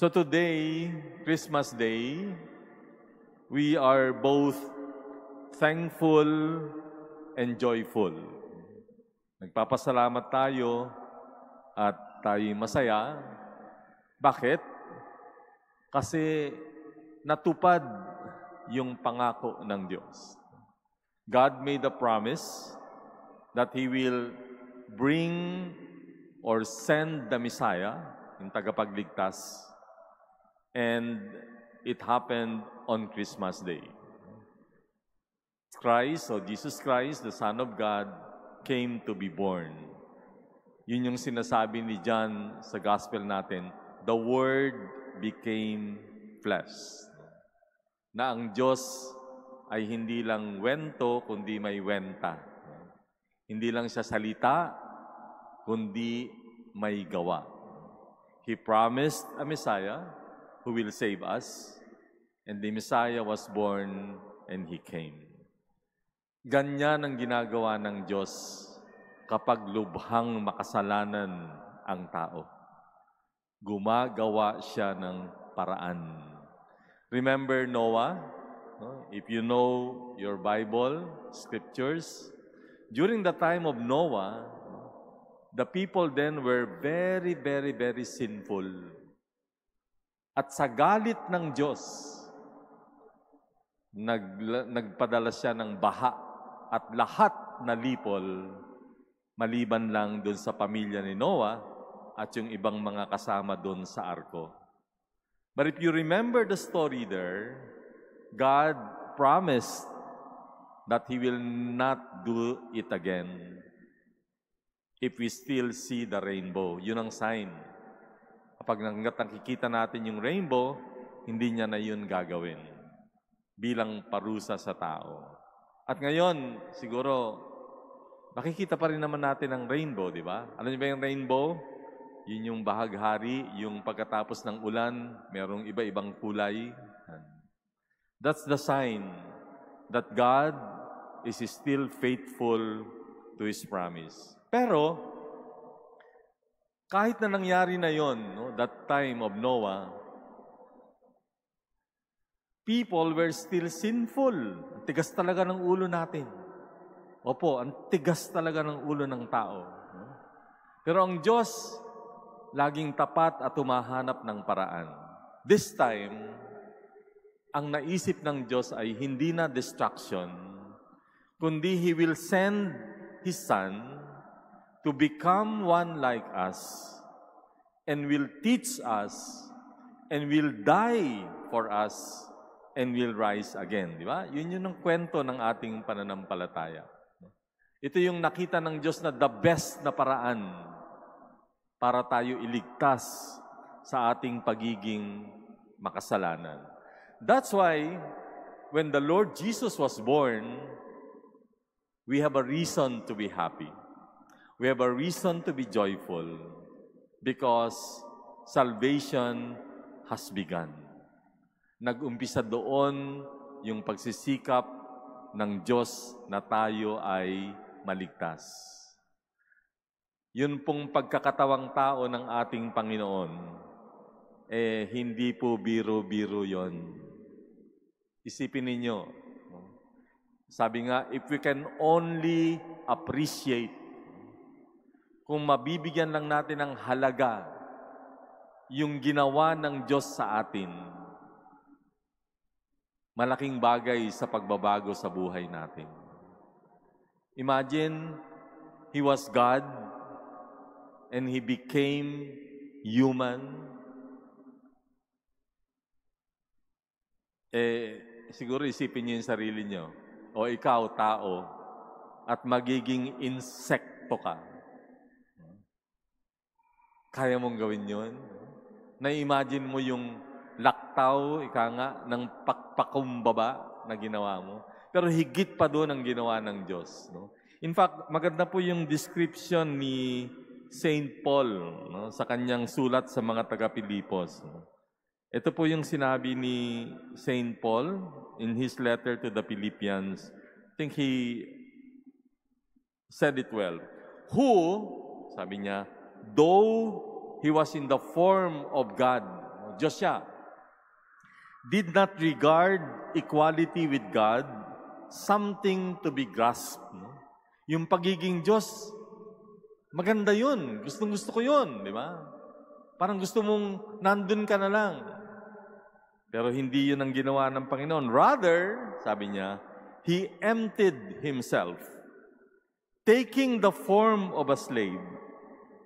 So today, Christmas Day, we are both thankful and joyful. Nagpapasalamat tayo at tayo masaya. Bakit? Kasi natupad yung pangako ng Diyos. God made a promise that He will bring or send the Messiah, yung tagapagligtas, and it happened on Christmas Day. Christ, or Jesus Christ, the Son of God, came to be born. Yun yung sinasabi ni John sa Gospel natin, the Word became flesh. Na ang Diyos ay hindi lang wento, kundi may wenta. Hindi lang siya salita, kundi may gawa. He promised a Messiah who will save us, and the Messiah was born and He came. Ganyan ang ginagawa ng Diyos kapag lubhang makasalanan ang tao. Gumagawa siya ng paraan. Remember Noah? If you know your Bible, scriptures, during the time of Noah, the people then were very, very, very sinful. At sa galit ng Diyos, nagpadala siya ng baha at lahat na lipol, maliban lang dun sa pamilya ni Noah at yung ibang mga kasama dun sa arko. But if you remember the story there, God promised that He will not do it again if we still see the rainbow. Yun ang sign. Kapag nakikita natin yung rainbow, hindi niya na yun gagawin bilang parusa sa tao. At ngayon, siguro, nakikita pa rin naman natin ang rainbow, di ba? Alam niyo ba yung rainbow? Yun yung bahaghari, yung pagkatapos ng ulan, merong iba-ibang kulay. That's the sign that God is still faithful to His promise. Pero, kahit na nangyari na yon, that time of Noah, people were still sinful. Ang tigas talaga ng ulo natin. Opo, ang tigas talaga ng ulo ng tao. Pero ang Diyos, laging tapat at humahanap ng paraan. This time, ang naisip ng Diyos ay hindi na destruction, kundi He will send His Son to become one like us and will teach us and will die for us and will rise again. Di ba? Yun ang kwento ng ating pananampalataya. Ito yung nakita ng Diyos na the best na paraan para tayo iligtas sa ating pagiging makasalanan. That's why, when the Lord Jesus was born, we have a reason to be happy. We have a reason to be joyful because salvation has begun. Nag-umpisa doon yung pagsisikap ng Diyos na tayo ay maligtas. Yun pong pagkakatawang tao ng ating Panginoon, hindi po biro-biro yon. Isipin ninyo, sabi nga, if we can only appreciate, kung mabibigyan lang natin ng halaga yung ginawa ng Diyos sa atin, malaking bagay sa pagbabago sa buhay natin. Imagine, He was God and He became human. Siguro isipin niyo yung sarili niyo, o ikaw, tao, at magiging insekto ka. Kaya mong gawin yun? Na-imagine mo yung laktaw, ika nga, ng pakpakumbaba na ginawa mo. Pero higit pa doon ang ginawa ng Diyos. No? In fact, maganda po yung description ni Saint Paul, no, sa kanyang sulat sa mga taga-Pilipos. No? Ito po yung sinabi ni Saint Paul in his letter to the Philippians. I think he said it well. Who, sabi niya, though He was in the form of God, Diyos siya, did not regard equality with God something to be grasped. No? Yung pagiging Diyos, maganda yun. Gustong-gusto ko yun, di ba? Parang gusto mong nandun ka na lang. Pero hindi yun ang ginawa ng Panginoon. Rather, sabi niya, He emptied Himself, taking the form of a slave,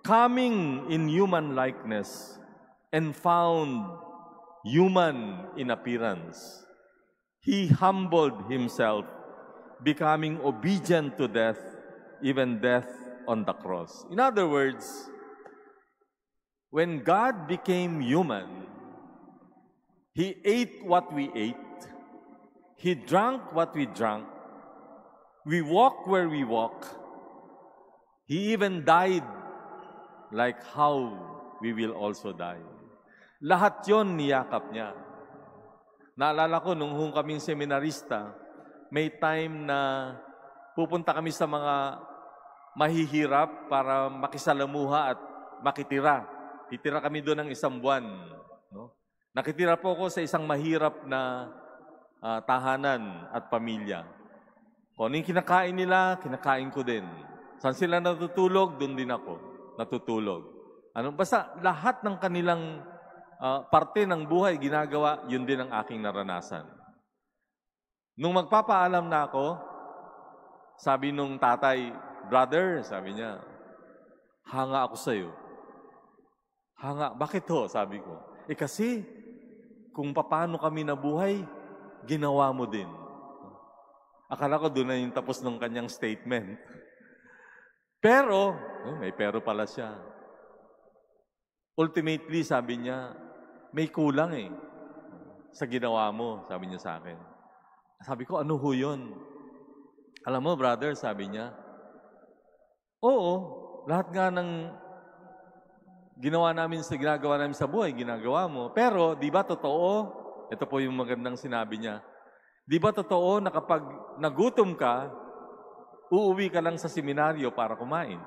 coming in human likeness, and found human in appearance. He humbled Himself, becoming obedient to death, even death on the cross. In other words, when God became human, He ate what we ate. He drank what we drank. We walk where we walk. He even died like how we will also die. Lahat yon niyakap niya. Naalala ko, nung kaming seminarista, may time na pupunta kami sa mga mahihirap para makisalamuha at makitira. Titira kami doon ng 1 buwan. No? Nakitira po ako sa isang mahirap na tahanan at pamilya. Kung ano yung kinakain nila, kinakain ko din. Saan sila natutulog, doon din ako natutulog. Basta lahat ng kanilang parte ng buhay ginagawa, yun din ang aking naranasan. Nung magpapaalam na ako, sabi nung tatay, "Brother," sabi niya, "hanga ako sa'yo." "Hanga? Bakit ho?" sabi ko. Kasi, kung paano kami nabuhay, ginawa mo din. Akala ko doon na yung tapos ng kanyang statement. Pero, may pero pala siya. Ultimately, sabi niya, may kulang sa ginawa mo, sabi niya sa akin. Sabi ko, ano ho yun? Alam mo, brother, sabi niya, oo, lahat nga ng ginagawa namin sa buhay, ginagawa mo. Pero, di ba totoo? Ito po yung magandang sinabi niya. Di ba totoo na kapag nagutom ka, uuwi ka lang sa seminaryo para kumain?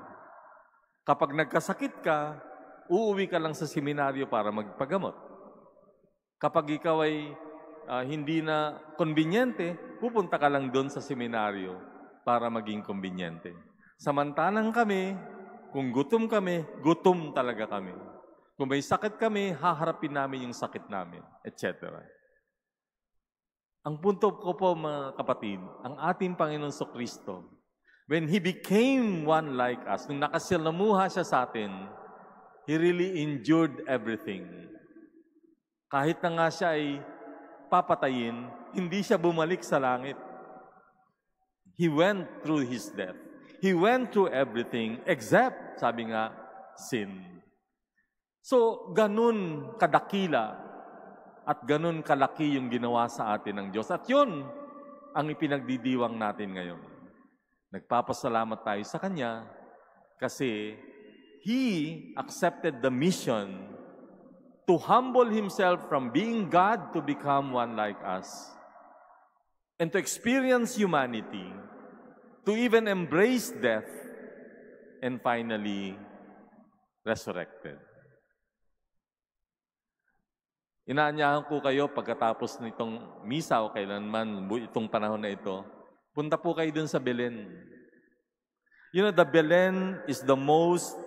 Kapag nagkasakit ka, uuwi ka lang sa seminaryo para magpagamot. Kapag ikaw ay hindi na konbinyente, pupunta ka lang doon sa seminaryo para maging konbinyente. Samantalang kami, kung gutom kami, gutom talaga kami. Kung may sakit kami, haharapin namin yung sakit namin, etc. Ang punto ko po, mga kapatid, ang ating Panginoon Kristo, when He became one like us, nung nakasilamuha siya sa atin, He really endured everything. Kahit na nga siya ay papatayin, hindi siya bumalik sa langit. He went through His death. He went through everything except, sabi nga, sin. So, ganun kadakila at ganun kalaki yung ginawa sa atin ng Diyos. At yun ang ipinagdidiwang natin ngayon. Nagpapasalamat tayo sa Kanya kasi He accepted the mission to humble Himself from being God to become one like us and to experience humanity, to even embrace death, and finally, resurrected. Inaanyahan ko kayo pagkatapos nitong misa o kailanman itong panahon na ito, punta po kayo dun sa Belen. You know, the Belen is the most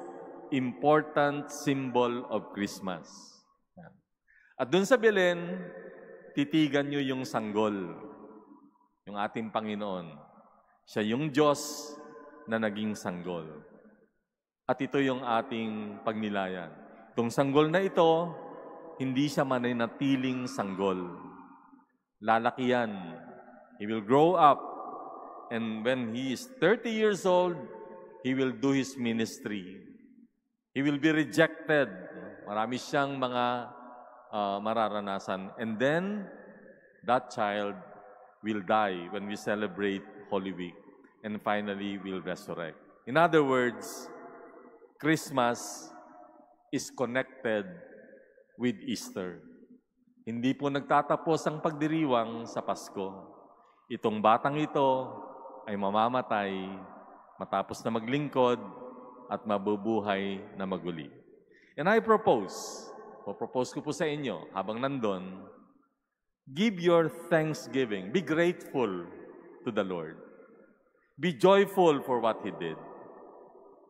important symbol of Christmas. At dun sa Belen, titigan nyo yung sanggol, yung ating Panginoon. Siya yung Diyos na naging sanggol. At ito yung ating pagnilayan. Itong sanggol na ito, hindi siya mananatiling sanggol. Lalaki yan. He will grow up. And when he is 30 years old, he will do his ministry. He will be rejected. Marami siyang mga mararanasan. And then, that child will die when we celebrate Holy Week. And finally, will resurrect. In other words, Christmas is connected with Easter. Hindi po nagtatapos ang pagdiriwang sa Pasko. Itong batang ito ay mamamatay matapos na maglingkod at mabubuhay na maguli. And I propose propose ko po sa inyo, habang nandun, give your thanksgiving. Be grateful to the Lord. Be joyful for what He did.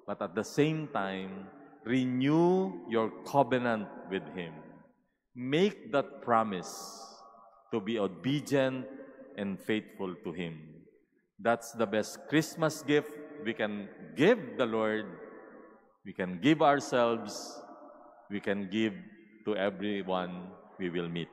But at the same time, renew your covenant with Him. Make that promise to be obedient and faithful to Him. That's the best Christmas gift we can give the Lord. We can give ourselves. We can give to everyone we will meet.